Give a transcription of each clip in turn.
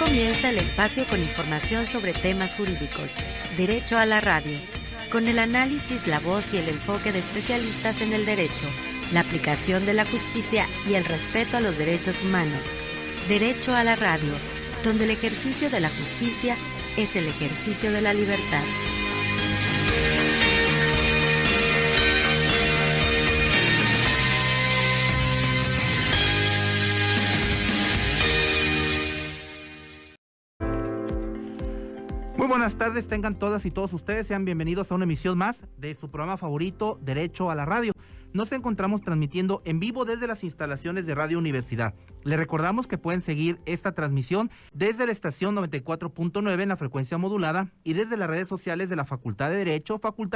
comienza el espacio con información sobre temas jurídicos. Derecho a la radio. Con el análisis, la voz y el enfoque de especialistas en el derecho, la aplicación de la justicia y el respeto a los derechos humanos. Derecho a la radio, donde el ejercicio de la justicia es el ejercicio de la libertad. Muy buenas tardes, tengan todas y todos ustedes, sean bienvenidos a una emisión más de su programa favorito, Derecho a la Radio. Nos encontramos transmitiendo en vivo desde las instalaciones de Radio Universidad. Les recordamos que pueden seguir esta transmisión desde la estación 94.9 en la frecuencia modulada y desde las redes sociales de la Facultad de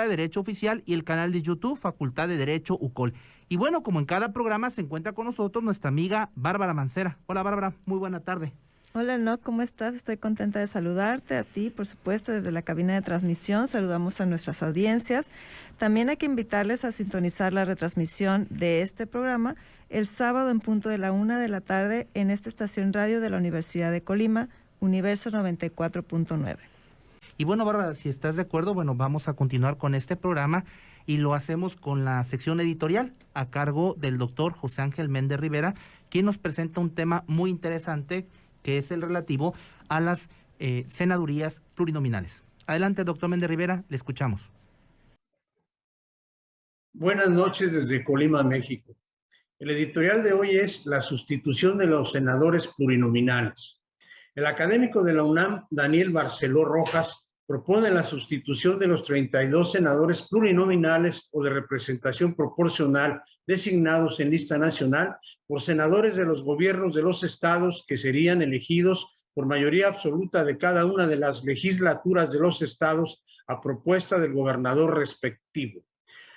Derecho Oficial y el canal de YouTube Facultad de Derecho UCOL. Y bueno, como en cada programa se encuentra con nosotros nuestra amiga Bárbara Mancera. Hola Bárbara, muy buena tarde. Hola, Enoch, ¿cómo estás? Estoy contenta de saludarte, a ti, por supuesto, desde la cabina de transmisión. Saludamos a nuestras audiencias. También hay que invitarles a sintonizar la retransmisión de este programa el sábado en punto de la 1 de la tarde en esta estación radio de la Universidad de Colima, Universo 94.9. Y bueno, Bárbara, si estás de acuerdo, bueno, vamos a continuar con este programa y lo hacemos con la sección editorial a cargo del doctor José Ángel Méndez Rivera, quien nos presenta un tema muy interesante que es el relativo a las senadurías plurinominales. Adelante, doctor Méndez Rivera, le escuchamos. Buenas noches desde Colima, México. El editorial de hoy es la sustitución de los senadores plurinominales. El académico de la UNAM, Daniel Barceló Rojas, propone la sustitución de los 32 senadores plurinominales o de representación proporcional designados en lista nacional por senadores de los gobiernos de los estados que serían elegidos por mayoría absoluta de cada una de las legislaturas de los estados a propuesta del gobernador respectivo.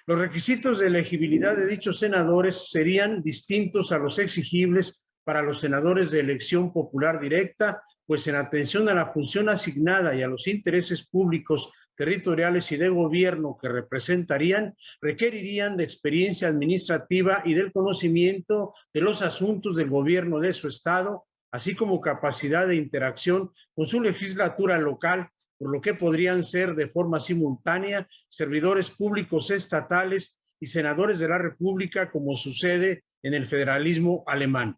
Los requisitos de elegibilidad de dichos senadores serían distintos a los exigibles para los senadores de elección popular directa, pues en atención a la función asignada y a los intereses públicos, territoriales y de gobierno que representarían, requerirían de experiencia administrativa y del conocimiento de los asuntos del gobierno de su estado, así como capacidad de interacción con su legislatura local, por lo que podrían ser de forma simultánea servidores públicos estatales y senadores de la República, como sucede en el federalismo alemán.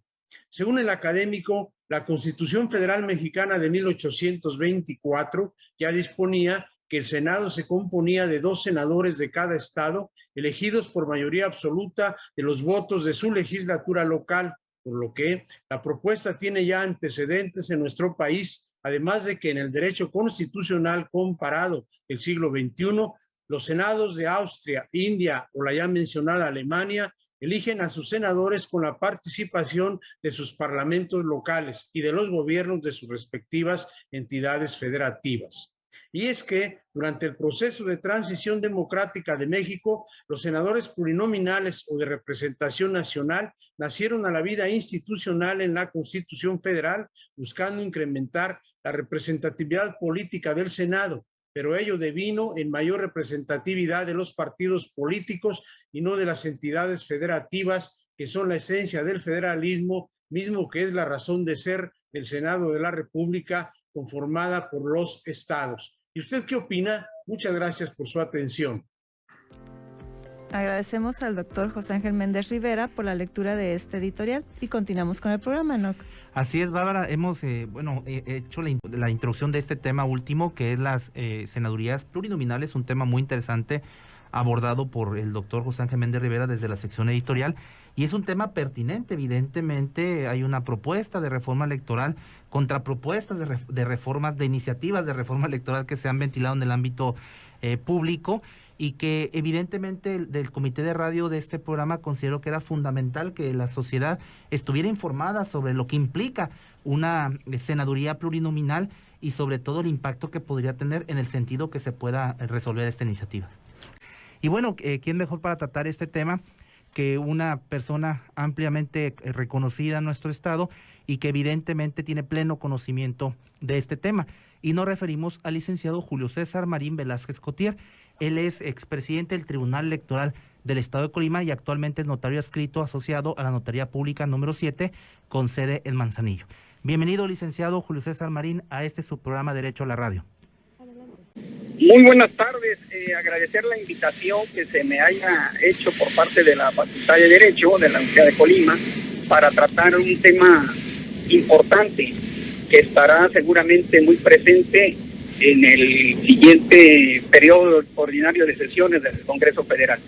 Según el académico, la Constitución Federal Mexicana de 1824 ya disponía que el Senado se componía de 2 senadores de cada estado, elegidos por mayoría absoluta de los votos de su legislatura local, por lo que la propuesta tiene ya antecedentes en nuestro país, además de que en el derecho constitucional comparado del siglo XXI, los senados de Austria, India o la ya mencionada Alemania eligen a sus senadores con la participación de sus parlamentos locales y de los gobiernos de sus respectivas entidades federativas. Y es que durante el proceso de transición democrática de México, los senadores plurinominales o de representación nacional nacieron a la vida institucional en la Constitución Federal, buscando incrementar la representatividad política del Senado, pero ello devino en mayor representatividad de los partidos políticos y no de las entidades federativas, que son la esencia del federalismo, mismo que es la razón de ser del Senado de la República, conformada por los estados. ¿Y usted qué opina? Muchas gracias por su atención. Agradecemos al doctor José Ángel Méndez Rivera por la lectura de este editorial y continuamos con el programa, Enoch. Así es, Bárbara, hemos hecho la introducción de este tema último, que es las senadurías plurinominales, un tema muy interesante abordado por el doctor José Ángel Méndez Rivera desde la sección editorial, y es un tema pertinente. Evidentemente hay una propuesta de reforma electoral, contrapropuestas de reformas, de iniciativas de reforma electoral que se han ventilado en el ámbito público, y que evidentemente del comité de radio de este programa considero que era fundamental que la sociedad estuviera informada sobre lo que implica una senaduría plurinominal y sobre todo el impacto que podría tener en el sentido que se pueda resolver esta iniciativa. Y bueno, ¿quién mejor para tratar este tema que una persona ampliamente reconocida en nuestro estado y que evidentemente tiene pleno conocimiento de este tema? Y nos referimos al licenciado Julio César Marín Velázquez Cotier. Él es expresidente del Tribunal Electoral del Estado de Colima y actualmente es notario adscrito asociado a la Notaría Pública número 7 con sede en Manzanillo. Bienvenido, licenciado Julio César Marín, a este subprograma Derecho a la Radio. Muy buenas tardes, agradecer la invitación que se me haya hecho por parte de la Facultad de Derecho de la Universidad de Colima para tratar un tema importante que estará seguramente muy presente en el siguiente periodo ordinario de sesiones del Congreso Federal.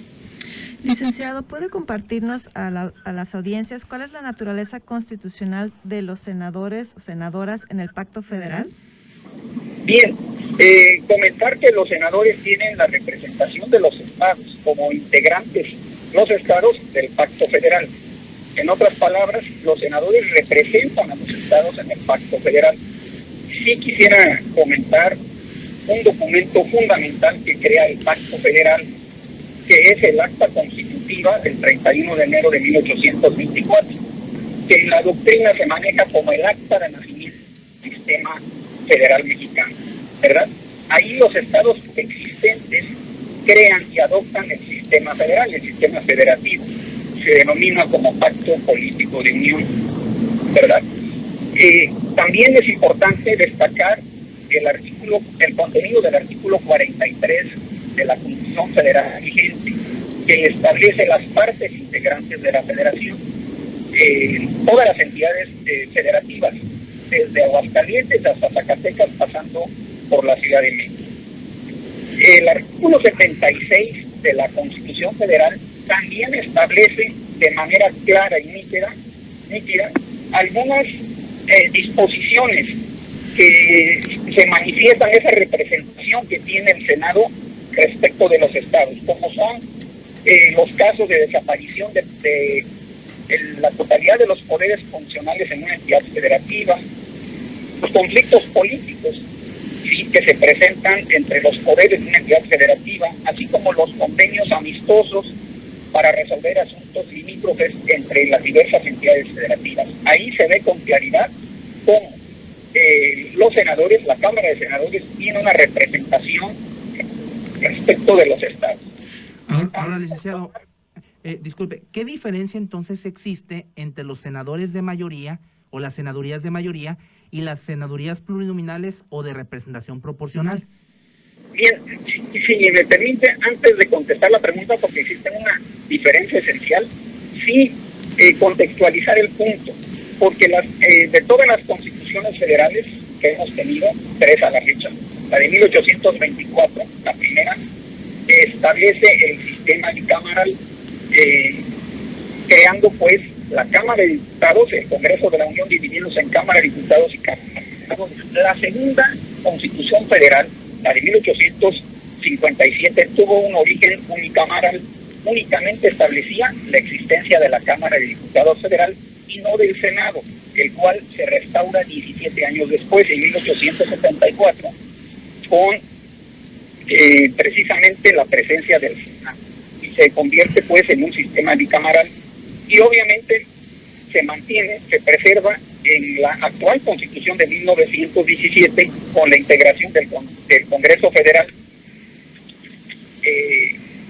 Licenciado, ¿puede compartirnos a las audiencias cuál es la naturaleza constitucional de los senadores o senadoras en el Pacto Federal? Bien, comentar que los senadores tienen la representación de los estados como integrantes, los estados del Pacto Federal. En otras palabras, los senadores representan a los estados en el Pacto Federal. Sí quisiera comentar un documento fundamental que crea el Pacto Federal, que es el Acta Constitutiva del 31 de enero de 1824, que en la doctrina se maneja como el acta de nacimiento del sistema federal mexicano, ¿verdad? Ahí los estados existentes crean y adoptan el sistema federal, el sistema federativo. Se denomina como Pacto Político de Unión, ¿verdad? También es importante destacar el contenido del artículo 43 de la Constitución Federal vigente, que establece las partes integrantes de la federación, todas las entidades federativas, desde Aguascalientes hasta Zacatecas, pasando por la Ciudad de México. El artículo 76 de la Constitución Federal también establece de manera clara y nítida algunas disposiciones que se manifiestan esa representación que tiene el Senado respecto de los estados, como son los casos de desaparición de la totalidad de los poderes funcionales en una entidad federativa, los conflictos políticos, ¿sí?, que se presentan entre los poderes de una entidad federativa, así como los convenios amistosos para resolver asuntos limítrofes entre las diversas entidades federativas. Ahí se ve con claridad cómo los senadores, la Cámara de Senadores, tiene una representación respecto de los estados. Ahora, licenciado, disculpe, ¿qué diferencia entonces existe entre los senadores de mayoría o las senadurías de mayoría y las senadurías plurinominales o de representación proporcional? Bien, si me permite, antes de contestar la pregunta, porque existe una diferencia esencial, sí contextualizar el punto, porque de todas las constituciones federales que hemos tenido, 3 a la fecha, la de 1824, la primera, establece el sistema bicameral, creando pues la Cámara de Diputados, el Congreso de la Unión, dividiéndose en Cámara de Diputados y Cámara de Senadores. La segunda Constitución Federal, la de 1857, tuvo un origen unicameral, únicamente establecía la existencia de la Cámara de Diputados Federal y no del Senado, el cual se restaura 17 años después, en 1874, con precisamente la presencia del Senado, y se convierte pues en un sistema bicameral, y obviamente se mantiene, se preserva en la actual Constitución de 1917 con la integración del Congreso Federal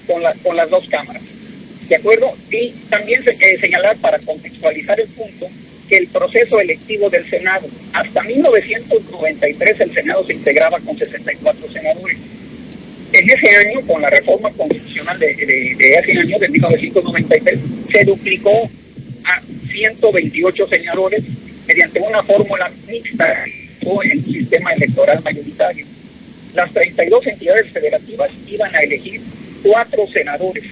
con las dos cámaras, ¿de acuerdo? Y también señalar, para contextualizar el punto, que el proceso electivo del Senado, hasta 1993 el Senado se integraba con 64 senadores. En ese año, con la reforma constitucional de ese año, de 1993, se duplicó a 128 senadores mediante una fórmula mixta en el sistema electoral mayoritario. Las 32 entidades federativas iban a elegir 4 senadores,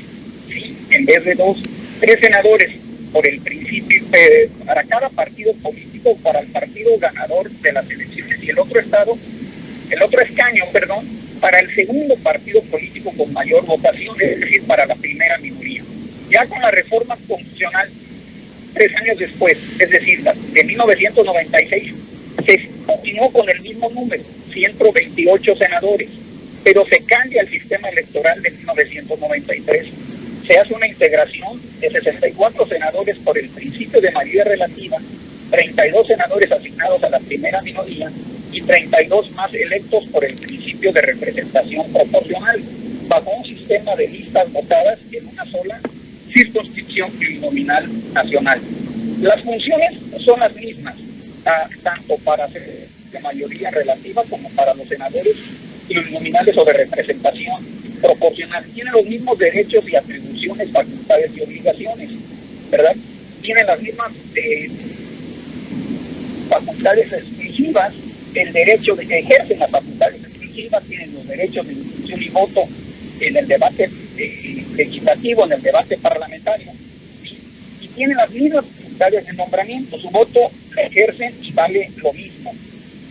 ¿sí?, en vez de 2, 3 senadores por el principio, para cada partido político, para el partido ganador de las elecciones, y el otro escaño, para el segundo partido político con mayor votación, es decir, para la primera minoría. Ya con la reforma constitucional, 3 años después, es decir, de 1996, se continuó con el mismo número, 128 senadores, pero se cambia el sistema electoral de 1993. Se hace una integración de 64 senadores por el principio de mayoría relativa, 32 senadores asignados a la primera minoría y 32 más electos por el principio de representación proporcional, bajo un sistema de listas votadas en una sola circunscripción plurinominal nacional. Las funciones son las mismas, tanto para hacer de mayoría relativa como para los senadores plurinominales o de representación proporcional. Tienen los mismos derechos y atribuciones, facultades y obligaciones, ¿verdad? Tienen las mismas facultades exclusivas, el derecho de que ejercen las facultades exclusivas, tienen los derechos de discusión y voto en el debate legislativo, en el debate parlamentario, y tienen las mismas facultades de nombramiento. Su voto lo ejercen y vale lo mismo.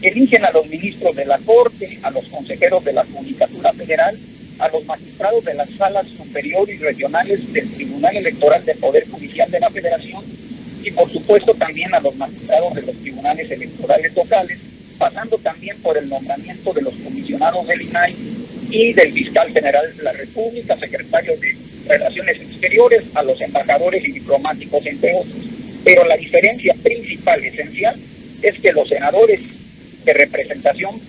Eligen a los ministros de la Corte, a los consejeros de la Judicatura Federal, a los magistrados de las salas superiores y regionales del Tribunal Electoral del Poder Judicial de la Federación y, por supuesto, también a los magistrados de los tribunales electorales locales, pasando también por el nombramiento de los comisionados del INAI y del fiscal general de la República, secretario de Relaciones Exteriores, a los embajadores y diplomáticos, entre otros. Pero la diferencia principal, esencial, es que los senadores de representación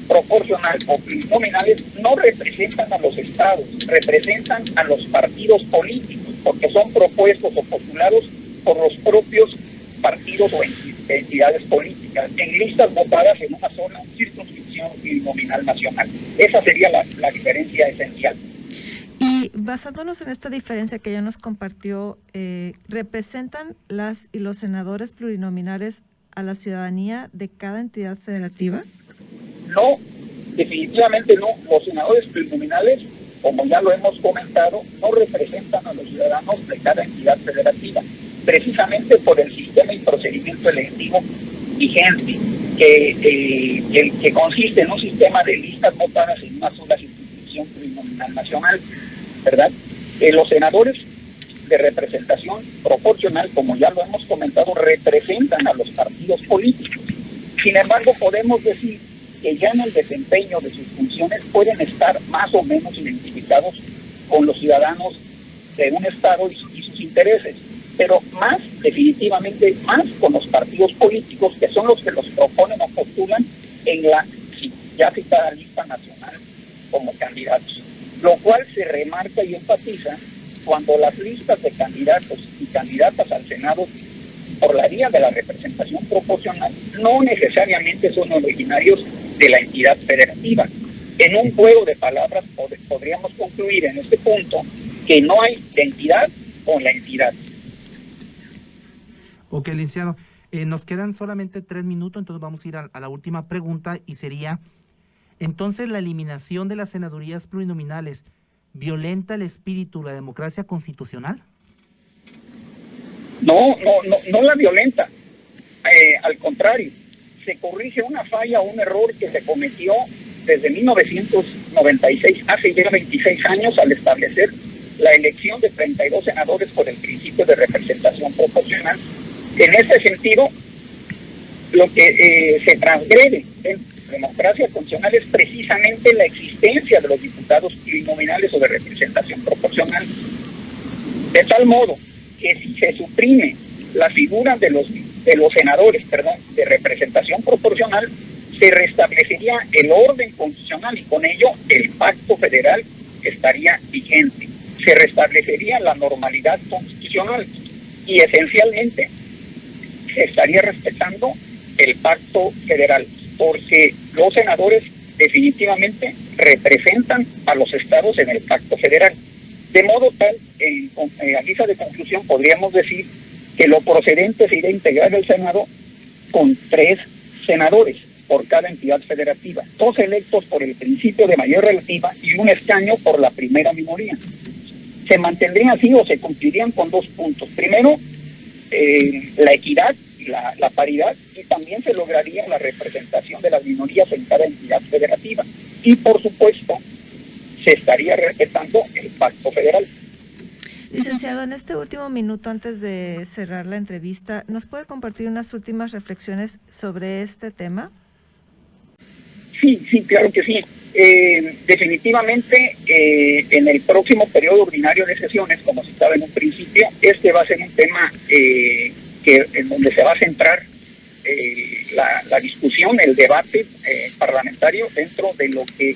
proporcional o plurinominales no representan a los estados, representan a los partidos políticos, porque son propuestos o postulados por los propios partidos o entidades políticas, en listas votadas en una sola circunscripción plurinominal nacional. Esa sería la diferencia esencial. Y basándonos en esta diferencia que ya nos compartió, ¿representan las y los senadores plurinominales a la ciudadanía de cada entidad federativa? No, definitivamente no. Los senadores plurinominales, como ya lo hemos comentado, no representan a los ciudadanos de cada entidad federativa, precisamente por el sistema y procedimiento electivo vigente, que consiste en un sistema de listas votadas en una sola circunscripción plurinominal nacional, ¿verdad? Los senadores de representación proporcional, como ya lo hemos comentado, representan a los partidos políticos. Sin embargo, podemos decir que ya en el desempeño de sus funciones pueden estar más o menos identificados con los ciudadanos de un estado y sus intereses, pero más, definitivamente, más con los partidos políticos, que son los que los proponen o postulan en la ya citada lista nacional como candidatos, lo cual se remarca y enfatiza cuando las listas de candidatos y candidatas al Senado por la vía de la representación proporcional no necesariamente son originarios de la entidad federativa. En un juego de palabras podríamos concluir en este punto que no hay identidad con la entidad. Ok, licenciado. Nos quedan solamente 3 minutos, entonces vamos a ir a la última pregunta y sería, entonces, ¿la eliminación de las senadurías plurinominales violenta el espíritu de la democracia constitucional? No la violenta. Al contrario, se corrige una falla o un error que se cometió desde 1996, hace ya 26 años, al establecer la elección de 32 senadores por el principio de representación proporcional. En este sentido, lo que se transgrede en la democracia constitucional es precisamente la existencia de los diputados plurinominales o de representación proporcional, de tal modo que si se suprime la figura de los senadores, de representación proporcional, se restablecería el orden constitucional y con ello el pacto federal estaría vigente. Se restablecería la normalidad constitucional y esencialmente se estaría respetando el pacto federal, porque los senadores definitivamente representan a los estados en el pacto federal. De modo tal, a guisa de conclusión, podríamos decir que lo procedente sería integrar el Senado con 3 senadores por cada entidad federativa, 2 electos por el principio de mayoría relativa y 1 escaño por la primera minoría. Se mantendrían así o se cumplirían con 2 puntos. Primero, la equidad y la paridad, y también se lograría la representación de las minorías en cada entidad federativa. Y, por supuesto, se estaría respetando el pacto federal. Licenciado, en este último minuto, antes de cerrar la entrevista, ¿nos puede compartir unas últimas reflexiones sobre este tema? Sí, claro que sí. Definitivamente, en el próximo periodo ordinario de sesiones, como citaba en un principio, este va a ser un tema en donde se va a centrar la discusión, el debate parlamentario dentro de lo que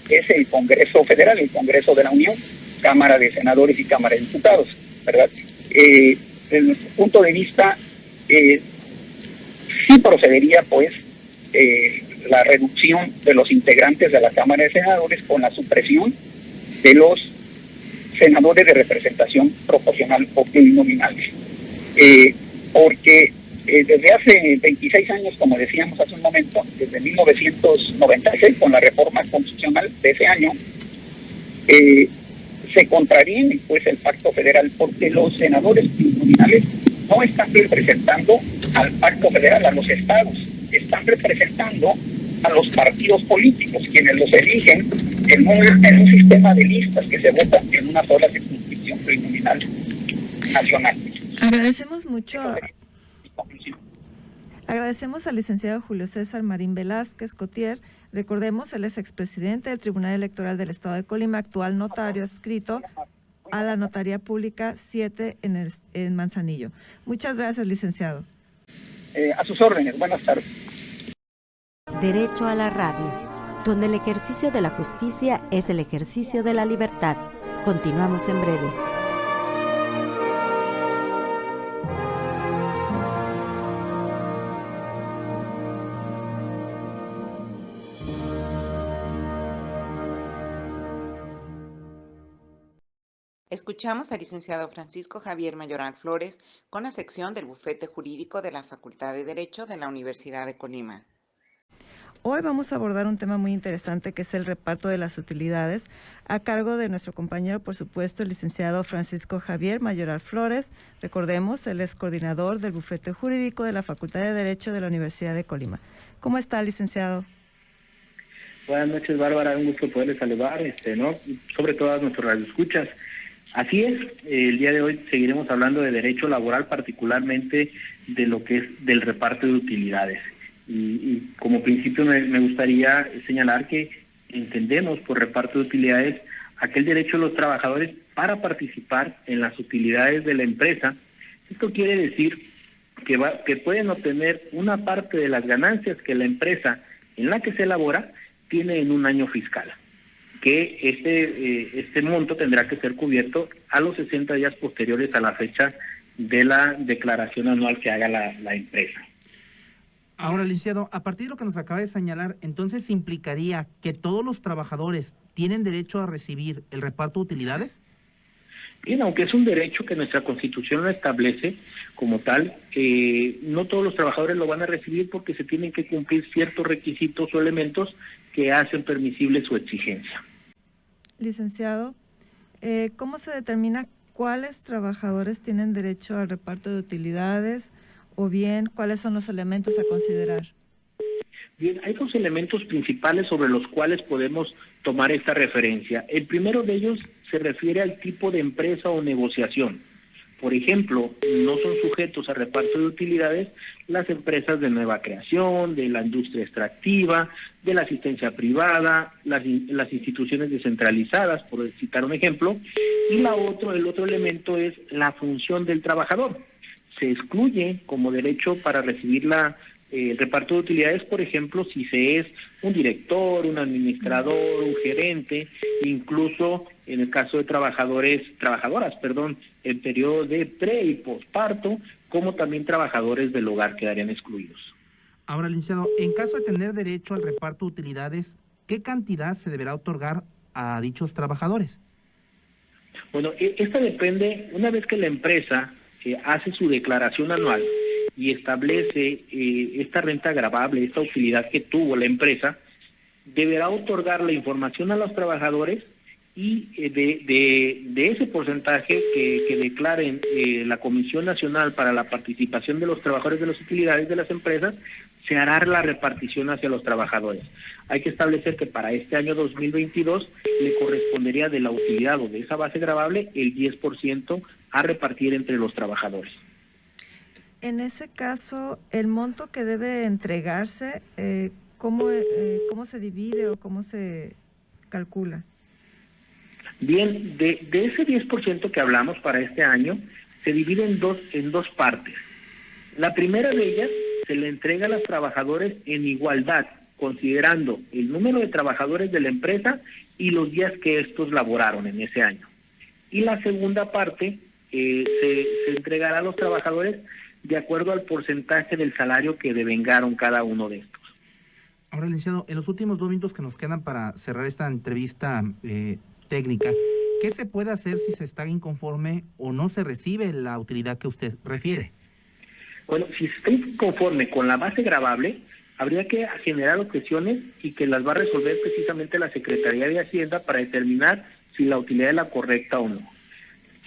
es el Congreso Federal, el Congreso de la Unión, Cámara de Senadores y Cámara de Diputados, ¿verdad? Desde nuestro punto de vista, sí procedería pues la reducción de los integrantes de la Cámara de Senadores con la supresión de los senadores de representación proporcional o plurinominales. Porque desde hace 26 años, como decíamos hace un momento, desde 1996, con la reforma constitucional de ese año, se contraviene pues el pacto federal, porque los senadores plurinominales no están representando al pacto federal, a los estados, están representando a los partidos políticos, quienes los eligen en un sistema de listas que se votan en una sola circunscripción plurinominal nacional. Agradecemos mucho. Agradecemos al licenciado Julio César Marín Velázquez Cotier. Recordemos, él es expresidente del Tribunal Electoral del Estado de Colima, actual notario adscrito a la Notaría Pública 7 en Manzanillo. Muchas gracias, licenciado. A sus órdenes, buenas tardes. Derecho a la radio, donde el ejercicio de la justicia es el ejercicio de la libertad. Continuamos en breve. Escuchamos al licenciado Francisco Javier Mayoral Flores con la sección del Bufete Jurídico de la Facultad de Derecho de la Universidad de Colima. Hoy vamos a abordar un tema muy interesante que es el reparto de las utilidades, a cargo de nuestro compañero, por supuesto, el licenciado Francisco Javier Mayoral Flores. Recordemos, él es coordinador del Bufete Jurídico de la Facultad de Derecho de la Universidad de Colima. ¿Cómo está, licenciado? Buenas noches, Bárbara, un gusto poderles saludar, sobre todo a nuestros radioescuchas. Así es, el día de hoy seguiremos hablando de derecho laboral, particularmente de lo que es del reparto de utilidades. Y como principio me gustaría señalar que entendemos por reparto de utilidades aquel derecho de los trabajadores para participar en las utilidades de la empresa. Esto quiere decir que pueden obtener una parte de las ganancias que la empresa en la que se elabora tiene en un año fiscal, que este monto tendrá que ser cubierto a los 60 días posteriores a la fecha de la declaración anual que haga la empresa. Ahora, licenciado, a partir de lo que nos acaba de señalar, entonces implicaría que todos los trabajadores tienen derecho a recibir el reparto de utilidades. Bien, aunque es un derecho que nuestra Constitución lo establece como tal, no todos los trabajadores lo van a recibir porque se tienen que cumplir ciertos requisitos o elementos que hacen permisible su exigencia. Licenciado, ¿cómo se determina cuáles trabajadores tienen derecho al reparto de utilidades o bien cuáles son los elementos a considerar? Bien, hay dos elementos principales sobre los cuales podemos tomar esta referencia. El primero de ellos se refiere al tipo de empresa o negociación. Por ejemplo, no son sujetos a reparto de utilidades las empresas de nueva creación, de la industria extractiva, de la asistencia privada, las instituciones descentralizadas, por citar un ejemplo. Y el otro elemento es la función del trabajador. Se excluye como derecho para recibir el reparto de utilidades, por ejemplo, si se es un director, un administrador, un gerente, incluso en el caso de trabajadoras, en periodo de pre y posparto, como también trabajadores del hogar quedarían excluidos. Ahora, licenciado, en caso de tener derecho al reparto de utilidades, ¿qué cantidad se deberá otorgar a dichos trabajadores? Bueno, esta depende, una vez que la empresa hace su declaración anual y establece esta renta gravable, esta utilidad que tuvo la empresa, deberá otorgar la información a los trabajadores y de ese porcentaje que declaren la Comisión Nacional para la Participación de los Trabajadores de las Utilidades de las Empresas, se hará la repartición hacia los trabajadores. Hay que establecer que para este año 2022 le correspondería de la utilidad o de esa base gravable el 10% a repartir entre los trabajadores. En ese caso, el monto que debe entregarse, ¿cómo se divide o cómo se calcula? Bien, de ese 10% que hablamos para este año, se divide en dos partes. La primera de ellas se le entrega a los trabajadores en igualdad, considerando el número de trabajadores de la empresa y los días que estos laboraron en ese año. Y la segunda parte se entregará a los trabajadores de acuerdo al porcentaje del salario que devengaron cada uno de estos. Ahora, licenciado, en los últimos 2 minutos que nos quedan para cerrar esta entrevista técnica, ¿qué se puede hacer si se está inconforme o no se recibe la utilidad que usted refiere? Bueno, si se está inconforme con la base gravable, habría que generar objeciones y que las va a resolver precisamente la Secretaría de Hacienda para determinar si la utilidad es la correcta o no.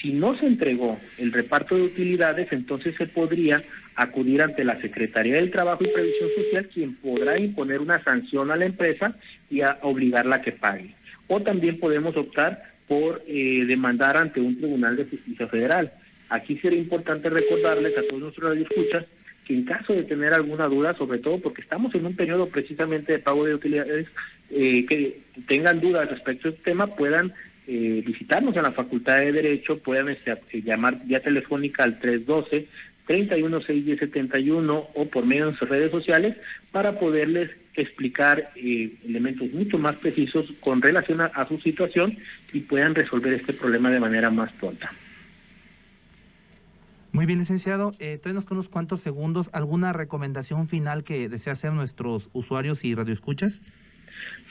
Si no se entregó el reparto de utilidades, entonces se podría acudir ante la Secretaría del Trabajo y Previsión Social, quien podrá imponer una sanción a la empresa y a obligarla a que pague. O también podemos optar por demandar ante un tribunal de justicia federal. Aquí sería importante recordarles a todos nuestros radioescuchas que en caso de tener alguna duda, sobre todo porque estamos en un periodo precisamente de pago de utilidades, que tengan dudas respecto a este tema, puedan visitarnos en la Facultad de Derecho, puedan llamar vía telefónica al 312-3161-1071 o por medio de nuestras redes sociales para poderles explicar elementos mucho más precisos con relación a su situación y puedan resolver este problema de manera más pronta. Muy bien, licenciado. Tráenos con unos cuantos segundos alguna recomendación final que desea hacer nuestros usuarios y radioescuchas.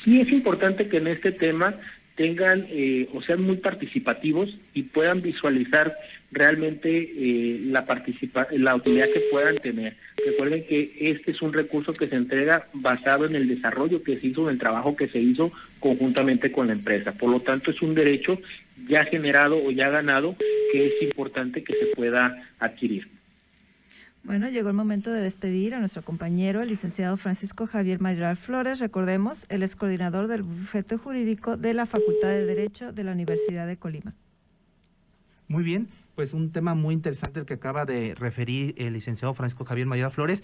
Sí, es importante que en este tema tengan o sean muy participativos y puedan visualizar realmente la utilidad que puedan tener. Recuerden que este es un recurso que se entrega basado en el desarrollo que se hizo, en el trabajo que se hizo conjuntamente con la empresa. Por lo tanto, es un derecho ya generado o ya ganado que es importante que se pueda adquirir. Bueno, llegó el momento de despedir a nuestro compañero, el licenciado Francisco Javier Mayoral Flores. Recordemos, él es coordinador del bufete jurídico de la Facultad de Derecho de la Universidad de Colima. Muy bien, pues un tema muy interesante el que acaba de referir el licenciado Francisco Javier Mayoral Flores.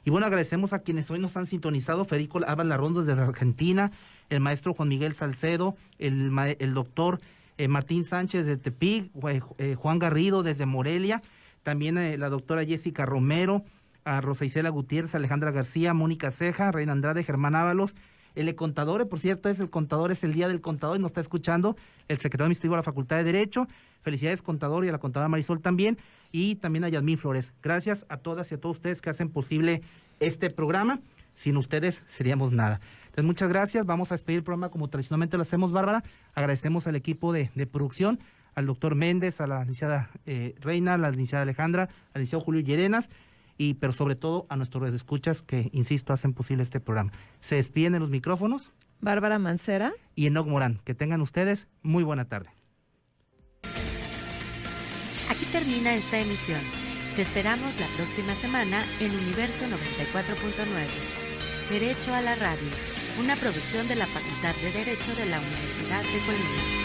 Y bueno, agradecemos a quienes hoy nos han sintonizado: Federico Ábalos desde Argentina, el maestro Juan Miguel Salcedo, el doctor Martín Sánchez de Tepic, Juan Garrido desde Morelia, también la doctora Jessica Romero, a Rosa Isela Gutiérrez, Alejandra García, Mónica Ceja, Reina Andrade, Germán Ábalos, el contador, por cierto, es el Día del Contador y nos está escuchando el secretario administrativo de la Facultad de Derecho. Felicidades, contador, y a la contadora Marisol también, y también a Yasmín Flores. Gracias a todas y a todos ustedes que hacen posible este programa. Sin ustedes seríamos nada. Entonces, muchas gracias. Vamos a despedir el programa como tradicionalmente lo hacemos, Bárbara. Agradecemos al equipo de producción, al doctor Méndez, a la licenciada Reina, a la licenciada Alejandra, al licenciado Julio Llerenas, pero sobre todo a nuestros escuchas que, insisto, hacen posible este programa. Se despiden de los micrófonos Bárbara Mancera y Enoc Morán. Que tengan ustedes muy buena tarde. Aquí termina esta emisión. Te esperamos la próxima semana en Universo 94.9. Derecho a la Radio, una producción de la Facultad de Derecho de la Universidad de Colima.